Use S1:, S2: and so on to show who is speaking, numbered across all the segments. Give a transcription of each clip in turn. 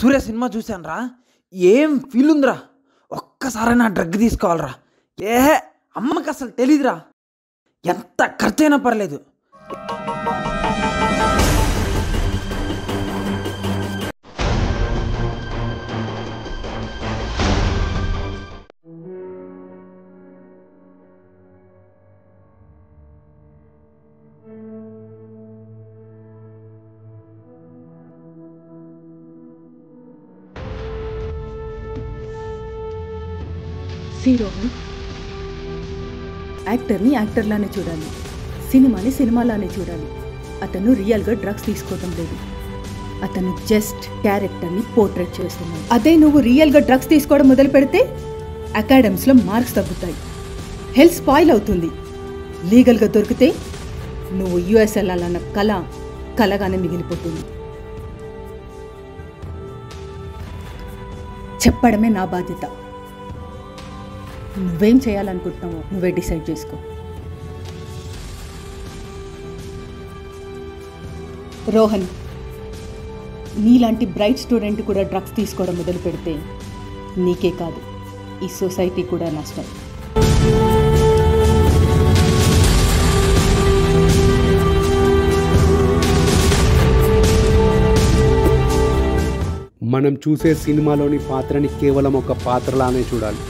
S1: సూర్య cinema చూశానురా, ఏం feel ఉందిరా. ఒక్కసారైనా డ్రగ్ తీసుకోవాలరా. అమ్మకి అసలు తెలీదురా, ఎంత ఖర్చైనా పర్లేదు.
S2: రోహన్, యాక్టర్ని యాక్టర్లానే చూడాలి, సినిమాని సినిమాలానే చూడాలి. అతను రియల్గా డ్రగ్స్ తీసుకోవడం లేదు, అతను జస్ట్ క్యారెక్టర్ని పోర్ట్రేట్ చేస్తున్నాడు. అదే నువ్వు రియల్గా డ్రగ్స్ తీసుకోవడం మొదలు పెడితే అకాడమ్స్లో మార్క్స్ తగ్గుతాయి, హెల్త్ స్పాయిల్ అవుతుంది. లీగల్గా దొరికితే నువ్వు యుఎస్ వెళ్ళాలన్న కలగానే మిగిలిపోతుంది. చెప్పడమే నా బాధ్యత. నువ్వేం చేయాలనుకుంటున్నావో నువ్వే డిసైడ్ చేసుకో. రోహన్, నీలాంటి బ్రైట్ స్టూడెంట్ కూడా డ్రగ్స్ తీసుకోవడం మొదలు పెడితే నీకే కాదు, ఈ సొసైటీ కూడా నష్టం.
S3: మనం చూసే సినిమాలోని పాత్రని కేవలం ఒక పాత్రలానే చూడాలి.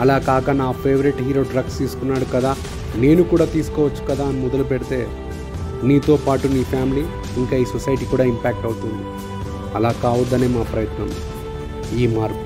S3: అలా కాక నా ఫేవరెట్ హీరో డ్రగ్స్ తీసుకున్నాడు కదా, నేను కూడా తీసుకోవచ్చు కదా అని మొదలు పెడితే నీతో పాటు నీ ఫ్యామిలీ ఇంకా ఈ సొసైటీ కూడా ఇంపాక్ట్ అవుతుంది. అలా కావద్దనే మా ప్రయత్నం, ఈ మార్పు.